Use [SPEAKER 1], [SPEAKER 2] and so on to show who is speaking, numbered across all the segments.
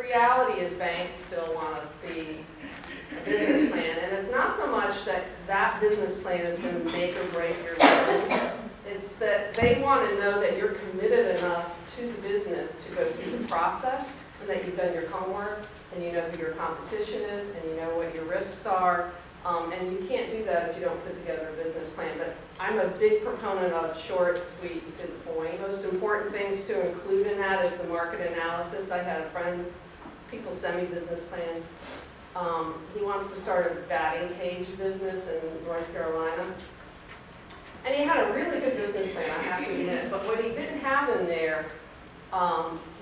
[SPEAKER 1] reality is banks still want to see a business plan, and it's not so much that that business plan is going to make or break your business. It's that they want to know that you're committed enough to the business to go through the process, and that you've done your homework, and you know who your competition is, and you know what your risks are. And you can't do that if you don't put together a business plan. But I'm a big proponent of short, sweet, and to the point. Most important things to include in that is the market analysis. I had a friend, people send me business plans. He wants to start a batting cage business in North Carolina. And he had a really good business plan, I have to admit. But what he didn't have in there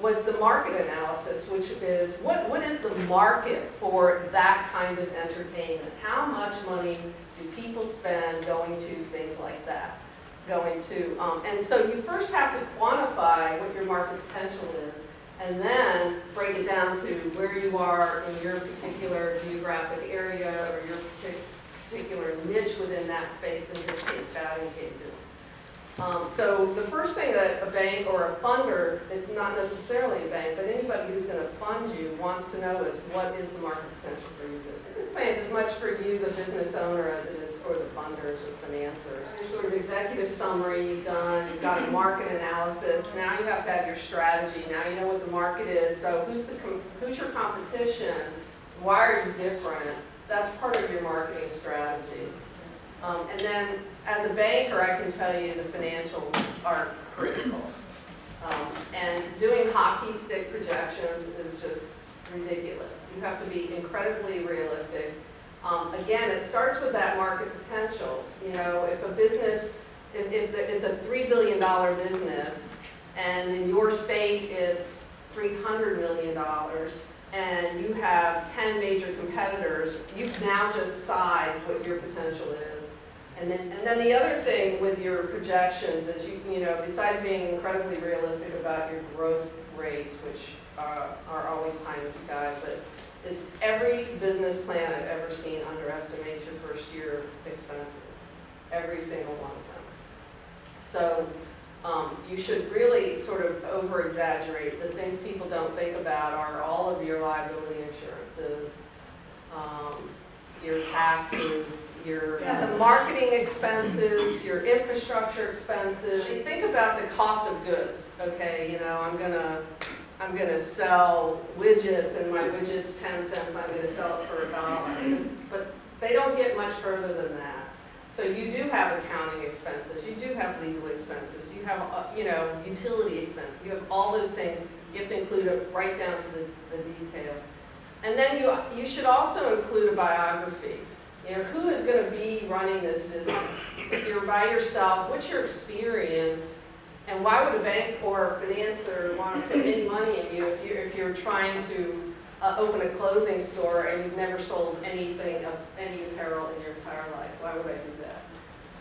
[SPEAKER 1] was the market analysis, which is what is the market for that kind of entertainment? How much money do people spend going to things like that? And so you first have to quantify what your market potential is, and then break it down to where you are in your particular geographic area or your particular niche within that space, in this case, batting cages. So the first thing that a bank or a funder, it's not necessarily a bank, but anybody who's going to fund you wants to know is what is the market potential for your business. This plan's as much for you, the business owner, as it is for the funders or financiers. Your sort of executive summary you've done, you've got a market analysis, now you have to have your strategy, now you know what the market is, so who's your competition, why are you different? That's part of your marketing strategy. And then, as a banker, I can tell you the financials are critical. And doing hockey stick projections is just ridiculous. You have to be incredibly realistic. Again, it starts with that market potential. You know, if a business, if it's a $3 billion business, and in your state it's $300 million, and you have 10 major competitors, you've now just sized what your potential is. And then the other thing with your projections is you know, besides being incredibly realistic about your growth rates, which are always pie in the sky, but is every business plan I've ever seen underestimates your first year expenses. Every single one of them. So you should really sort of over-exaggerate. The things people don't think about are all of your liability insurances, your taxes, the marketing expenses, your infrastructure expenses. You think about the cost of goods. Okay, you know, I'm gonna sell widgets, and my widget's 10 cents. I'm gonna sell it for $1, but they don't get much further than that. So you do have accounting expenses. You do have legal expenses. You have you know, utility expenses. You have all those things. You have to include it right down to the detail. And then you should also include a biography. You know, who is going to be running this business? If you're by yourself, what's your experience? And why would a bank or a financer want to put any money in you if you're trying to open a clothing store and you've never sold anything of any apparel in your entire life? Why would I do that?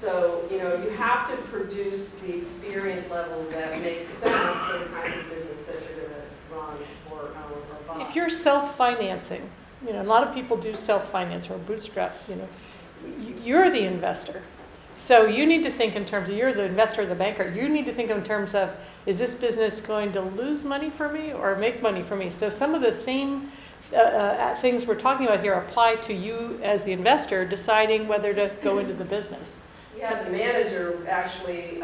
[SPEAKER 1] So, you know, you have to produce the experience level that makes sense for the kind of business that you're going to run or own or buy.
[SPEAKER 2] If you're self-financing, you know, a lot of people do self-finance or bootstrap, you know, you're the investor. So you need to think in terms of, you're the investor, the banker, you need to think in terms of, is this business going to lose money for me or make money for me? So some of the same things we're talking about here apply to you as the investor deciding whether to go into the business.
[SPEAKER 1] Yeah, the manager actually,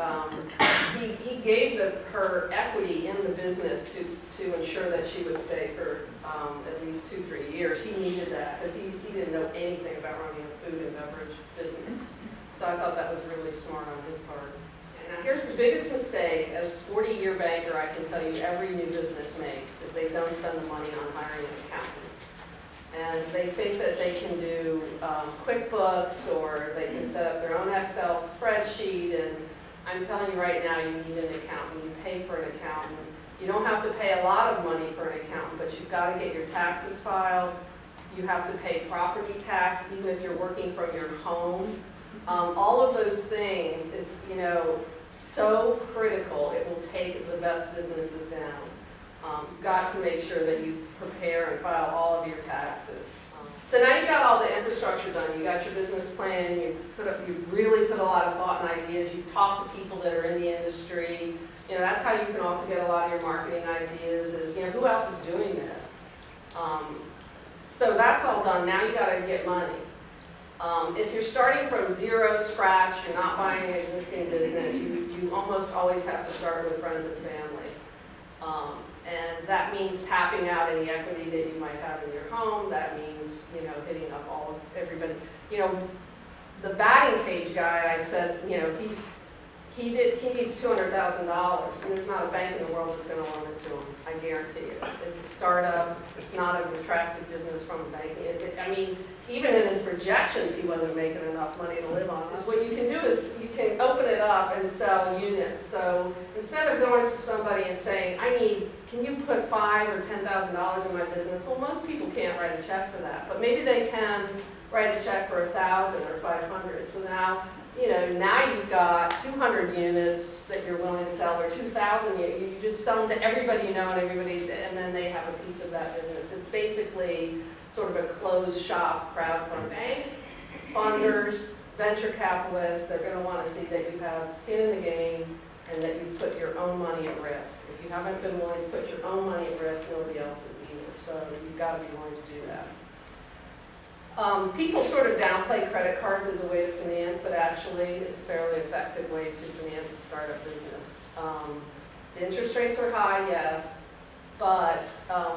[SPEAKER 1] he gave her equity in the business to ensure that she would stay for at least 2-3 years. He needed that because he didn't know anything about running a food and beverage business. So I thought that was really smart on his part. And now here's the biggest mistake, as a 40-year banker, I can tell you every new business makes, is they don't spend the money on hiring an accountant. And they think that they can do QuickBooks, or they can set up their own Excel spreadsheet, and I'm telling you right now, you need an accountant. You pay for an accountant. You don't have to pay a lot of money for an accountant, but you've got to get your taxes filed. You have to pay property tax, even if you're working from your home. All of those things, it's, you know, so critical. It will take the best businesses down. You've got to make sure that you prepare and file all of your taxes. So now you've got all the infrastructure done. You got your business plan. You really put a lot of thought and ideas. You've talked to people that are in the industry. You know, that's how you can also get a lot of your marketing ideas. Is, you know, who else is doing this? So that's all done. Now you gotta get money. If you're starting from zero scratch, you're not buying an existing business, you almost always have to start with friends and family. And that means tapping out any equity that you might have in your home. That means, hitting up everybody. The batting cage guy, I said, he needs $200,000, and there's not a bank in the world that's going to loan it to him. I guarantee you. It's a startup. It's not an attractive business from a bank. Even in his projections, he wasn't making enough money to live on. What you can do is you can open it up and sell units. So instead of going to somebody and saying, can you put $5,000 or $10,000 in my business? Well, most people can't write a check for that, but maybe they can write a check for $1,000 or $500. So now you've got 200 units that you're willing to sell, or 2,000. You just sell them to everybody you know, and then they have a piece of that business. It's basically sort of a closed shop crowdfund. Banks, funders, venture capitalists, they're going to want to see that you have skin in the game and that you've put your own money at risk. If you haven't been willing to put your own money at risk, nobody else is either. So you've got to be willing to do that. People sort of downplay credit cards as a way to finance, but actually it's a fairly effective way to finance a startup business. The interest rates are high, yes, but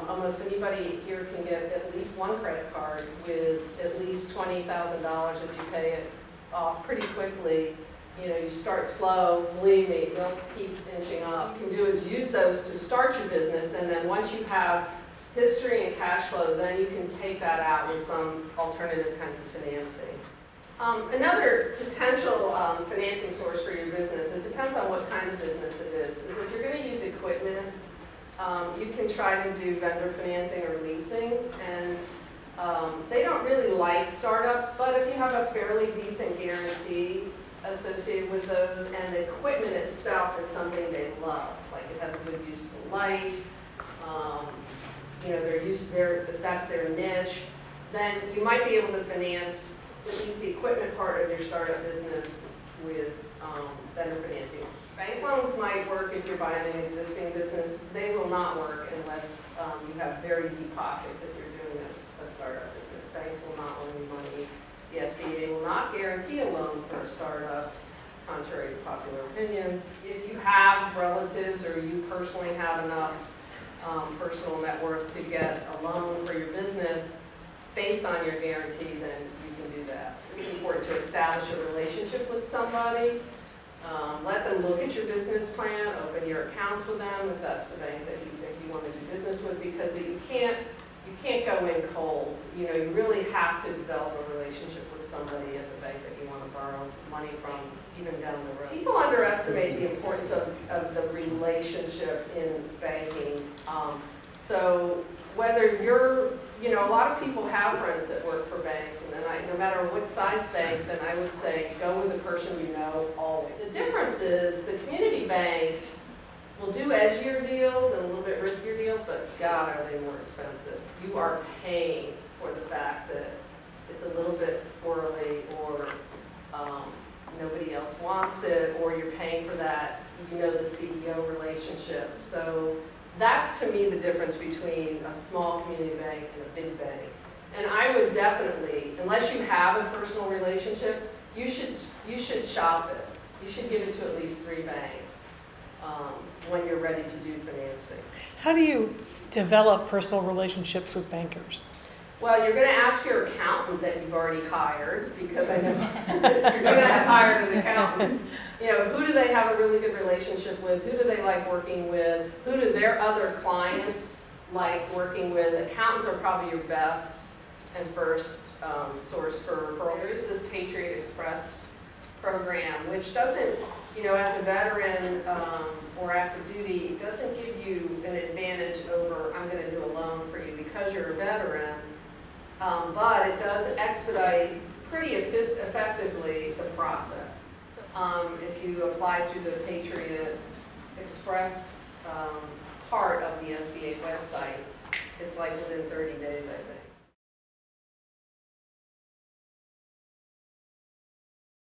[SPEAKER 1] almost anybody here can get at least one credit card with at least $20,000 if you pay it off pretty quickly. You start slow, believe me, they'll keep inching up. What you can do is use those to start your business, and then once you have history and cash flow, then you can take that out with some alternative kinds of financing. Another potential financing source for your business, it depends on what kind of business it is if you're going to use equipment, you can try to do vendor financing or leasing, and they don't really like startups, but if you have a fairly decent guarantee associated with those, and the equipment itself is something they love, like it has a good useful life, that's their niche, then you might be able to finance at least the equipment part of your startup business with vendor financing. Bank loans might work if you're buying an existing business. They will not work unless you have very deep pockets if you're doing a startup business. Banks will not loan you money. The SBA will not guarantee a loan for a startup, contrary to popular opinion. If you have relatives or you personally have enough personal net worth to get a loan for your business based on your guarantee, then you can do that. It's important to establish a relationship with somebody. Let them look at your business plan, open your accounts with them if that's the bank that you think you want to do business with, because you can't go in cold. You really have to develop a relationship with somebody at the bank that you want to borrow money from, even down the road. People underestimate the importance of the relationship in banking. So whether you're, a lot of people have friends that work for banks, and then no matter what size bank, then I would say go with the person you know always. The difference is the community banks will do edgier deals and a little bit riskier deals, but God, are they more expensive. You are paying for the fact that it's a little bit squirrely, or nobody else wants it, or you're paying for that, the CEO relationship. So that's, to me, the difference between a small community bank and a big bank. And I would definitely, unless you have a personal relationship, you should shop it. You should give it to at least 3 banks when you're ready to do financing.
[SPEAKER 2] How do you develop personal relationships with bankers?
[SPEAKER 1] Well, you're going to ask your accountant that you've already hired, because I know you're going to have hired an accountant. Who do they have a really good relationship with? Who do they like working with? Who do their other clients like working with? Accountants are probably your best and first source for referral. There's this Patriot Express program, which doesn't, as a veteran or active duty, it doesn't give you an advantage over, I'm going to do a loan for you because you're a veteran. But it does expedite pretty effectively the process. If you apply through the Patriot Express part of the SBA website, it's like within 30 days, I think.